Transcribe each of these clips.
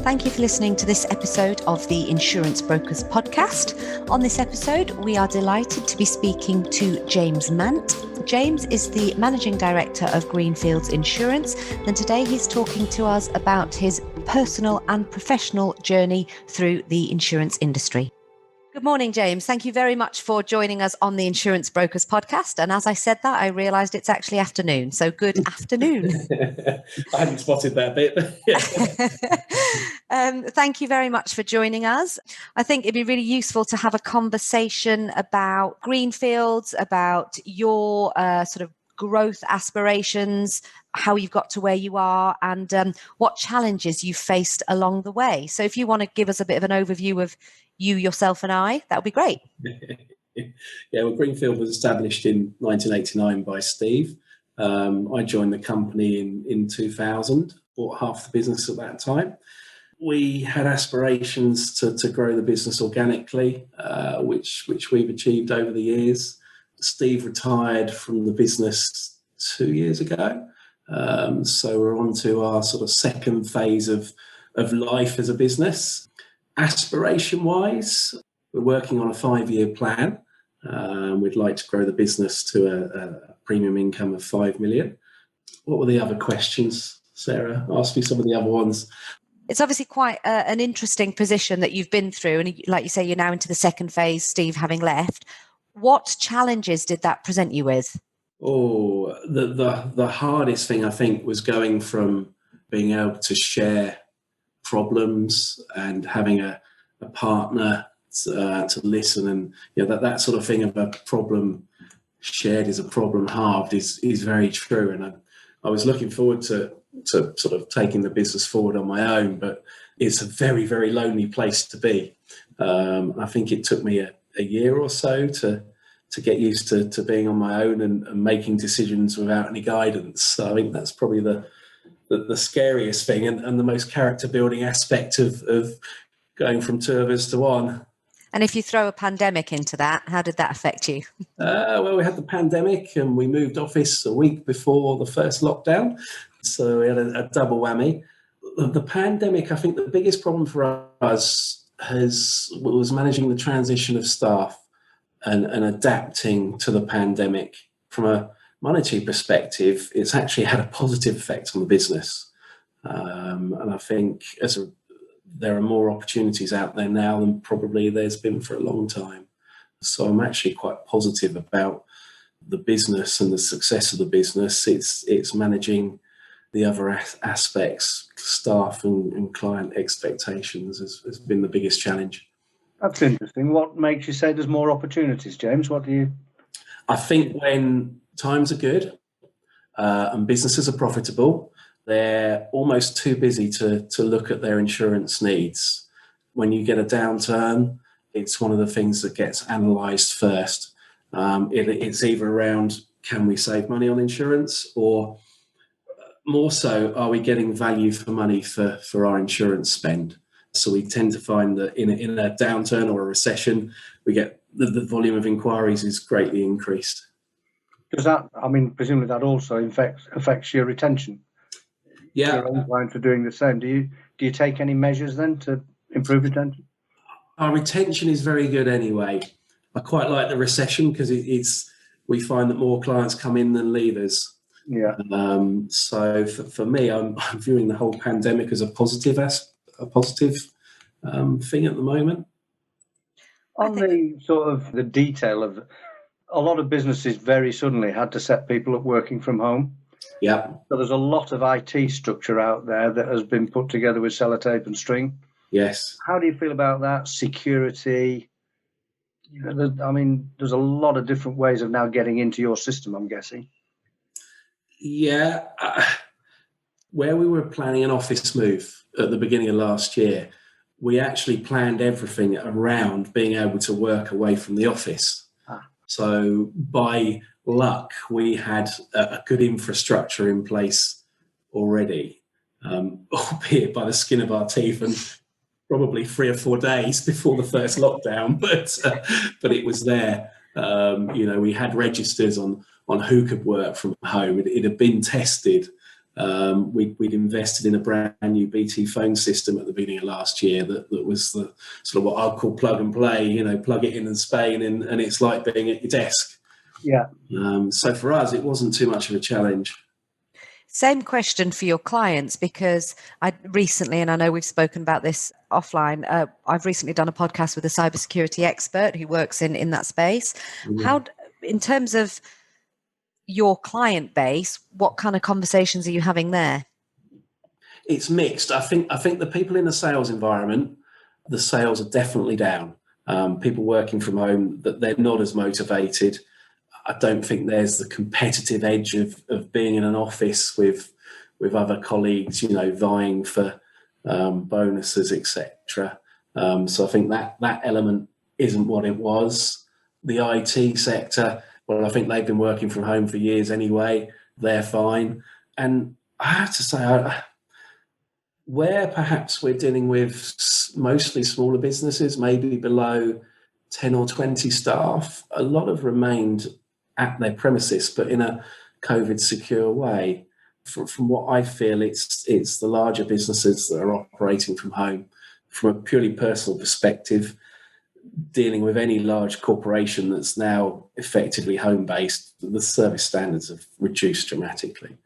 Thank you for listening to this episode of the Insurance Brokers Podcast. On this episode, we are delighted to be speaking to James Mant. James is the Managing Director of Greenfield's Insurance, and today he's talking to us about his personal and professional journey through the insurance industry. Good morning, James. Thank you very much for joining us on the Insurance Brokers Podcast. And as I said that, I realised it's actually afternoon. So good afternoon. I hadn't spotted that bit. Thank you very much for joining us. I think it'd be really useful to have a conversation about Greenfields, about your sort of growth aspirations, how you've got to where you are, and what challenges you've faced along the way. So if you want to give us a bit of an overview of you, yourself and I, that would be great. Yeah, well, Greenfield was established in 1989 by Steve. I joined the company in 2000, bought half the business at that time. We had aspirations to grow the business organically, which we've achieved over the years. Steve retired from the business 2 years ago. So we're on to our sort of second phase of life as a business. Aspiration-wise, we're working on a 5-year plan. We'd like to grow the business to a premium income of 5 million. What were the other questions, Sarah? Ask me some of the other ones. It's obviously quite an interesting position that you've been through. And like you say, you're now into the second phase, Steve having left. What challenges did that present you with? Oh, the hardest thing, I think, was going from being able to share problems and having a partner to listen, and that sort of thing of a problem shared is a problem halved is very true. And I was looking forward to sort of taking the business forward on my own, but it's a very, very lonely place to be. I think it took me a year or so to get used to being on my own and making decisions without any guidance. So I think that's probably the scariest thing and the most character building aspect of going from two of us to one. And if you throw a pandemic into that, how did that affect you? Well, we had the pandemic and we moved office a week before the first lockdown. So we had a double whammy. The pandemic, I think the biggest problem for us was managing the transition of staff and adapting to the pandemic. From a monetary perspective, it's actually had a positive effect on the business. And I think there are more opportunities out there now than probably there's been for a long time. So I'm actually quite positive about the business and the success of the business. It's managing the other aspects, staff and client expectations has been the biggest challenge. That's interesting. What makes you say there's more opportunities, James? I think when times are good and businesses are profitable, they're almost too busy to look at their insurance needs. When you get a downturn, it's one of the things that gets analysed first. It's either around, can we save money on insurance, or more so, are we getting value for money for our insurance spend? So we tend to find that in a downturn or a recession, we get the volume of inquiries is greatly increased. Does that, presumably that also affects your retention? Yeah. Your own clients are doing the same. Do you take any measures then to improve retention? Our retention is very good anyway. I quite like the recession because we find that more clients come in than leave us. Yeah. So for me, I'm viewing the whole pandemic as a positive thing at the moment. On the sort of the detail of a lot of businesses very suddenly had to set people up working from home. Yeah. So there's a lot of IT structure out there that has been put together with sellotape and string. Yes. How do you feel about that? Security? There's a lot of different ways of now getting into your system, I'm guessing. Yeah. Where we were planning an office move at the beginning of last year, we actually planned everything around being able to work away from the office. So by luck, we had a good infrastructure in place already, albeit by the skin of our teeth and probably 3 or 4 days before the first lockdown, but it was there. We had registers on who could work from home. It had been tested We'd invested in a brand new BT phone system at the beginning of last year that was the sort of what I'll call plug and play, plug it in and Spain, and it's like being at your desk. Yeah. So for us, it wasn't too much of a challenge. Same question for your clients, because I recently, and I know we've spoken about this offline, I've recently done a podcast with a cybersecurity expert who works in that space. How, in terms of your client base, what kind of conversations are you having there? It's mixed. I think the people in the sales environment, the sales are definitely down. People working from home, that they're not as motivated. I don't think there's the competitive edge of being in an office with other colleagues, vying for bonuses, etc. So I think that element isn't what it was. The IT sector, well, I think they've been working from home for years anyway. They're fine. And I have to say, where perhaps we're dealing with mostly smaller businesses, maybe below 10 or 20 staff, a lot have remained at their premises, but in a COVID secure way. From what I feel, it's the larger businesses that are operating from home. From a purely personal perspective, dealing with any large corporation that's now effectively home-based, the service standards have reduced dramatically.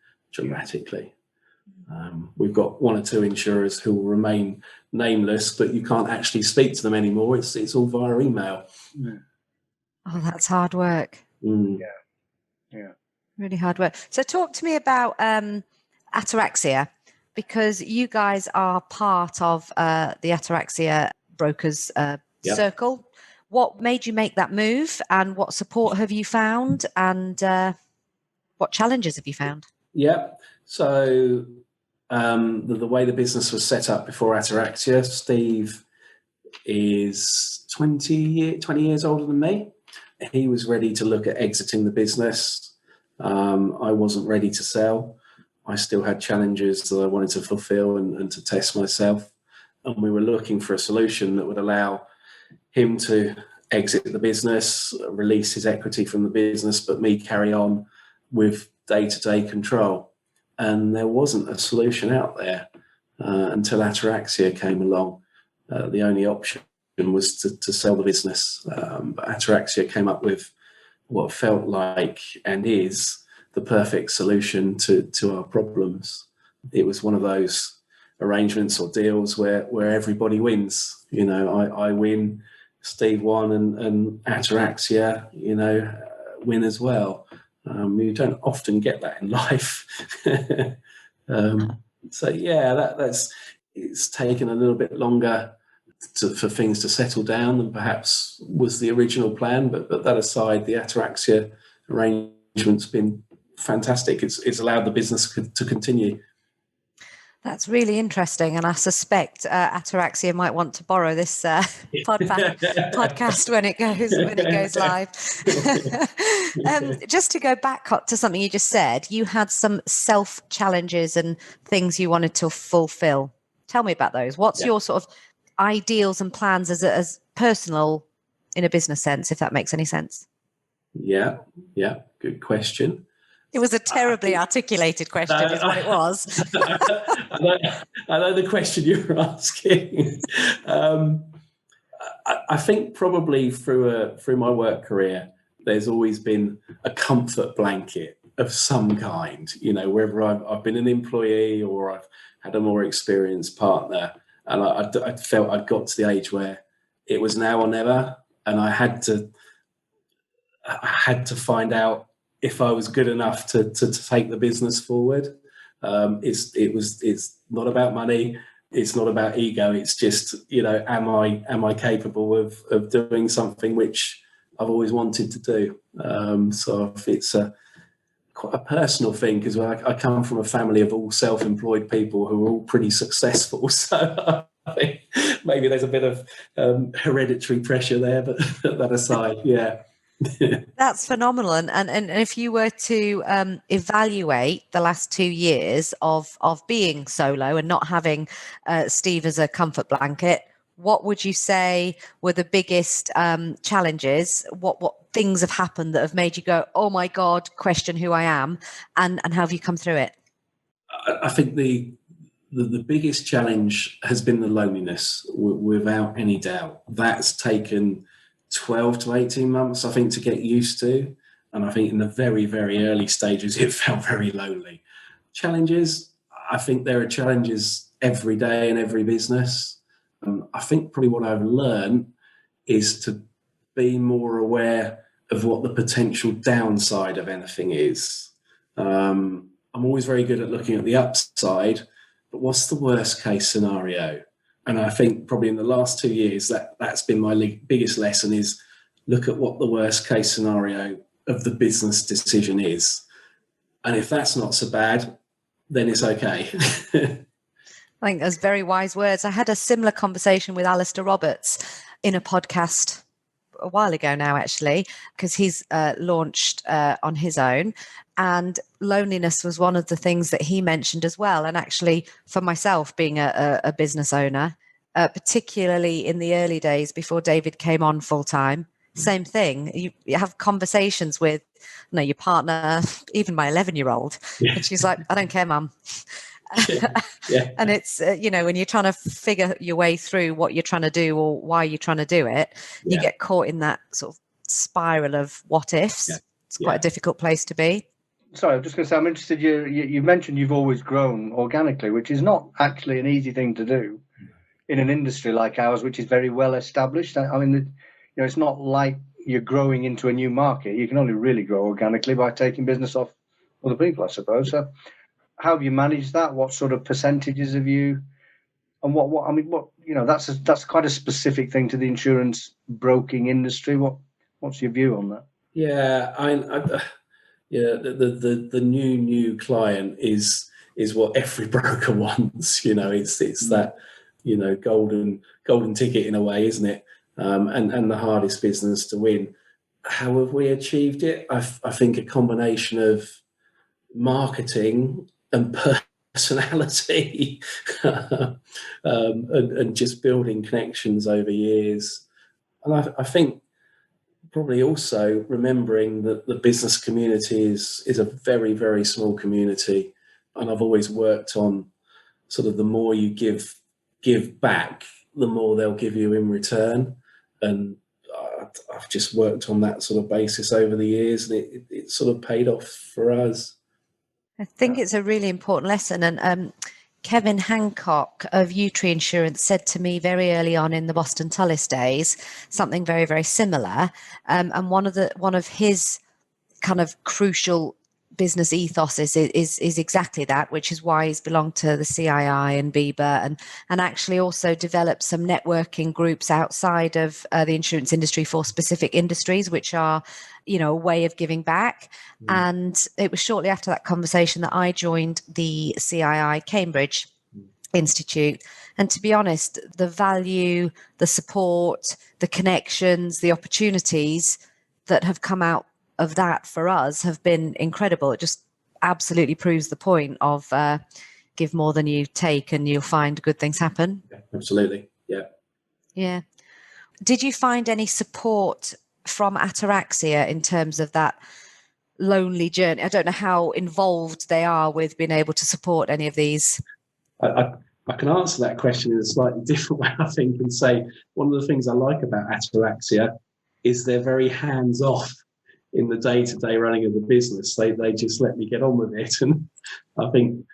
We've got one or two insurers who will remain nameless, but you can't actually speak to them anymore. It's all via email. Oh, that's hard work. Yeah. Really hard work. So talk to me about Anorexia, because you guys are part of the Anorexia Brokers Circle. What made you make that move, and what support have you found, and what challenges have you found? Yeah. So the way the business was set up before Anorexia, Steve is 20 years older than me. He was ready to look at exiting the business. I wasn't ready to sell. I still had challenges that I wanted to fulfill and to test myself. And we were looking for a solution that would allow him to exit the business, release his equity from the business, but me carry on with day-to-day control. And there wasn't a solution out there until Anorexia came along. The only option was to sell the business. But Anorexia came up with what felt like and is the perfect solution to our problems. It was one of those arrangements or deals where everybody wins. I win, Steve won, and Anorexia, win as well. You don't often get that in life. So yeah, it's taken a little bit longer for things to settle down than perhaps was the original plan. But that aside, the Anorexia arrangement's been fantastic. It's allowed the business to continue. That's really interesting, and I suspect Anorexia might want to borrow this podcast when it goes live. Just to go back to something you just said, you had some self challenges and things you wanted to fulfill. Tell me about those. What's your sort of ideals and plans as personal in a business sense, if that makes any sense? Yeah, good question. It was a terribly articulated question, is what it was. I know the question you were asking. I think probably through my work career, there's always been a comfort blanket of some kind. Whether I've been an employee or I've had a more experienced partner, and I felt I'd got to the age where it was now or never, and I had to find out if I was good enough to take the business forward. It's not about money. It's not about ego. It's just, am I capable of doing something which I've always wanted to do? So if it's quite a personal thing, because I come from a family of all self-employed people who are all pretty successful. So I think maybe there's a bit of hereditary pressure there, but that aside, yeah. That's phenomenal. And if you were to evaluate the last 2 years of being solo and not having Steve as a comfort blanket, what would you say were the biggest challenges? What things have happened that have made you go, oh my God, question who I am, and how have you come through it? I think the biggest challenge has been the loneliness, without any doubt. That's taken 12 to 18 months, I think, to get used to. And I think in the very, very early stages, it felt very lonely. Challenges, I think there are challenges every day in every business. I think probably what I've learned is to be more aware of what the potential downside of anything is. I'm always very good at looking at the upside, but what's the worst case scenario? And I think probably in the last 2 years, that's been my biggest lesson, is look at what the worst case scenario of the business decision is. And if that's not so bad, then it's okay. I think those very wise words. I had a similar conversation with Alistair Roberts in a podcast a while ago now, actually, because he's launched on his own. And loneliness was one of the things that he mentioned as well. And actually, for myself, being a business owner, particularly in the early days before David came on full time, same thing. You have conversations with, your partner, even my 11-year-old, and she's like, "I don't care, Mum." Yeah. And it's, when you're trying to figure your way through what you're trying to do or why you're trying to do it, you get caught in that sort of spiral of what ifs. It's quite a difficult place to be. Sorry, I'm just going to say, I'm interested. You mentioned you've always grown organically, which is not actually an easy thing to do in an industry like ours, which is very well established. I mean, it's not like you're growing into a new market. You can only really grow organically by taking business off other people, I suppose. So how have you managed that? What sort of percentages have you? And that's quite a specific thing to the insurance broking industry. What's your view on that? Yeah, the new client is what every broker wants. It's that golden ticket in a way, isn't it? And the hardest business to win. How have we achieved it? I think a combination of marketing and personality, and just building connections over years. And I think probably also remembering that the business community is a very, very small community. And I've always worked on sort of the more you give back, the more they'll give you in return. And I've just worked on that sort of basis over the years, and it sort of paid off for us. I think it's a really important lesson. And Kevin Hancock of Utree Insurance said to me very early on in the Boston Tullis days something very, very similar. And one of his kind of crucial business ethos is exactly that, which is why he's belonged to the CII and BIBA, and actually also developed some networking groups outside of the insurance industry for specific industries, which are, a way of giving back. And it was shortly after that conversation that I joined the CII Cambridge Institute. And to be honest, the value, the support, the connections, the opportunities that have come out of that for us have been incredible. It just absolutely proves the point of give more than you take and you'll find good things happen. Yeah, absolutely. Yeah. Did you find any support from Anorexia in terms of that lonely journey? I don't know how involved they are with being able to support any of these. I can answer that question in a slightly different way, I think, and say one of the things I like about Anorexia is they're very hands-off in the day-to-day running of the business. They just let me get on with it. And I think,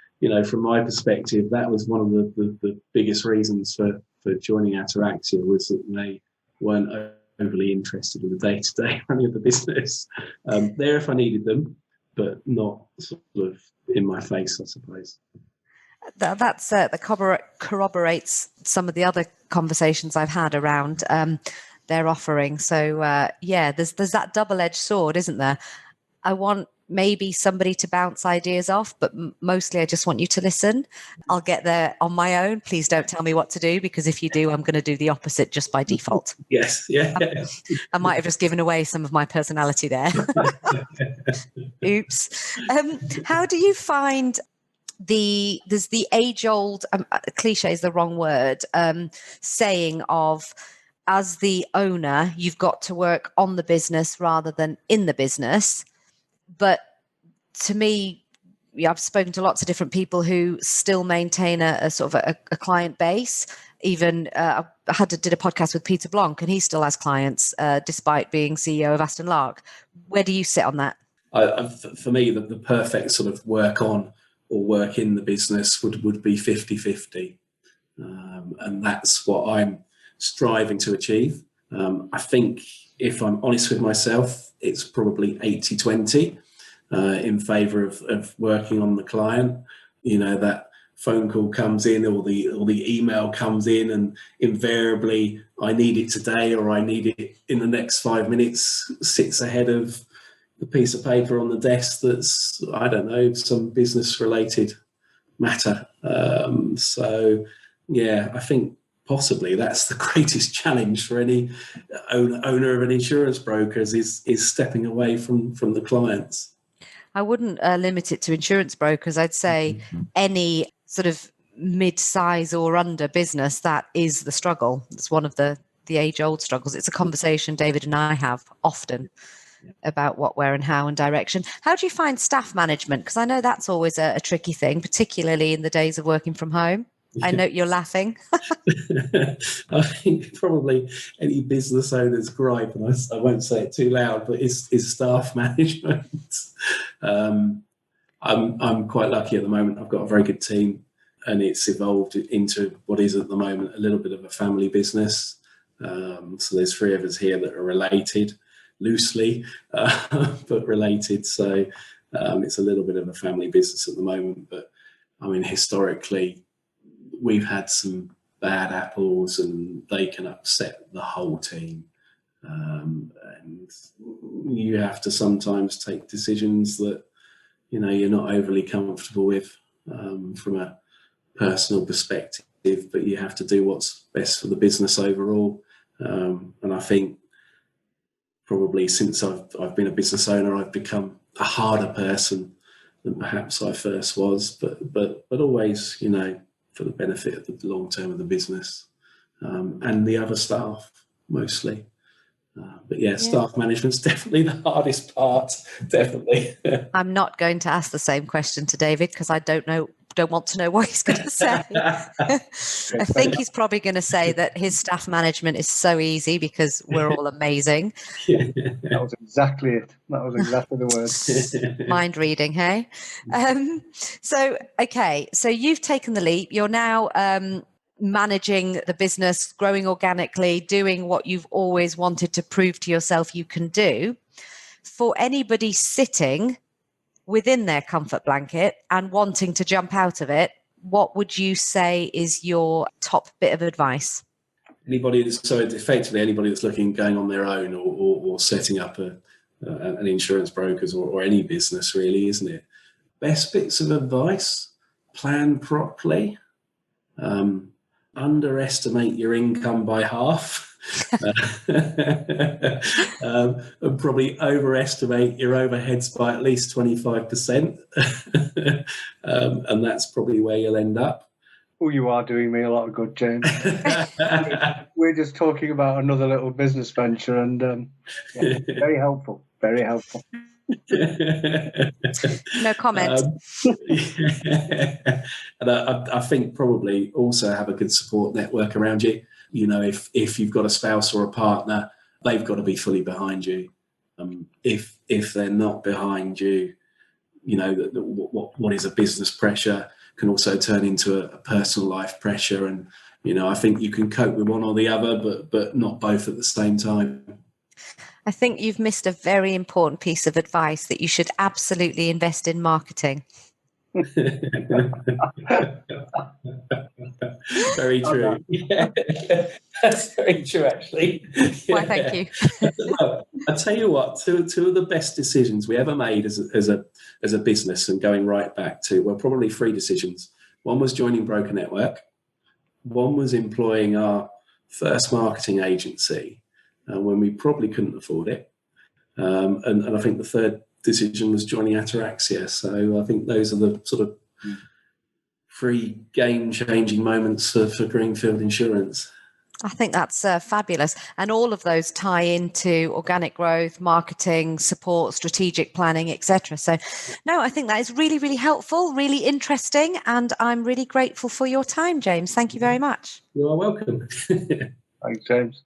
from my perspective, that was one of the biggest reasons for joining Anorexia, was that they weren't overly interested in the day-to-day running of the business. There if I needed them, but not sort of in my face, I suppose. That corroborates some of the other conversations I've had around their offering. So there's that double-edged sword, isn't there? I want maybe somebody to bounce ideas off, but mostly I just want you to listen. I'll get there on my own. Please don't tell me what to do, because if you do, I'm going to do the opposite just by default. Yes, yeah. I might have just given away some of my personality there. Oops. How do you find there's the age-old, cliche is the wrong word, saying of, as the owner, you've got to work on the business rather than in the business. But to me, I've spoken to lots of different people who still maintain a sort of a client base. Even I did a podcast with Peter Blanc, and he still has clients despite being CEO of Aston Lark. Where do you sit on that? For me, the perfect sort of work on or work in the business would be 50-50. And that's what I'm striving to achieve. I think, if I'm honest with myself, it's probably 80-20 in favour of working on the client. That phone call comes in or the email comes in, and invariably I need it today or I need it in the next 5 minutes, sits ahead of the piece of paper on the desk that's, I don't know, some business related matter. So yeah, I think possibly that's the greatest challenge for any owner of an insurance broker is stepping away from the clients. I wouldn't limit it to insurance brokers. I'd say any sort of mid-size or under business, that is the struggle. It's one of the age-old struggles. It's a conversation David and I have often about what, where and how and direction. How do you find staff management? Because I know that's always a tricky thing, particularly in the days of working from home. I know you're laughing. I think probably any business owner's gripe, and I won't say it too loud, but is staff management. I'm quite lucky at the moment. I've got a very good team, and it's evolved into what is at the moment a little bit of a family business. So there's 3 of us here that are related, loosely, but related. So it's a little bit of a family business at the moment. But I mean, historically, we've had some bad apples, and they can upset the whole team. And you have to sometimes take decisions that you're not overly comfortable with from a personal perspective, but you have to do what's best for the business overall. And I think probably since I've been a business owner, I've become a harder person than perhaps I first was, but always, for the benefit of the long term of the business and the other staff mostly. But yeah, staff management's definitely the hardest part, definitely. I'm not going to ask the same question to David because I don't want to know what he's going to say. I think he's probably going to say that his staff management is so easy because we're all amazing. That was exactly it. That was exactly the word. Mind reading, hey? So you've taken the leap. You're now managing the business, growing organically, doing what you've always wanted to prove to yourself you can do. For anybody sitting within their comfort blanket and wanting to jump out of it, what would you say is your top bit of advice? Effectively anybody that's going on their own or setting up an insurance brokers or any business, really, isn't it? Best bits of advice: plan properly. Underestimate your income by half, and probably overestimate your overheads by at least 25%. And that's probably where you'll end up. Oh, you are doing me a lot of good, James. We're just talking about another little business venture, and very helpful, very helpful. No comment. And I think probably also have a good support network around you. If you've got a spouse or a partner, they've got to be fully behind you. If they're not behind you, what is a business pressure can also turn into a personal life pressure. And I think you can cope with one or the other, but not both at the same time. I think you've missed a very important piece of advice, that you should absolutely invest in marketing. Very true. Yeah. That's very true, actually. Why, thank you. I tell you what, two of the best decisions we ever made as a business, and going right back to, well, probably 3 decisions. One was joining Broker Network. One was employing our first marketing agency when we probably couldn't afford it. And I think the third decision was joining Anorexia. So I think those are the sort of 3 game-changing moments for Greenfield Insurance. I think that's fabulous. And all of those tie into organic growth, marketing, support, strategic planning, etc. So, no, I think that is really, really helpful, really interesting. And I'm really grateful for your time, James. Thank you very much. You are welcome. Thanks, James.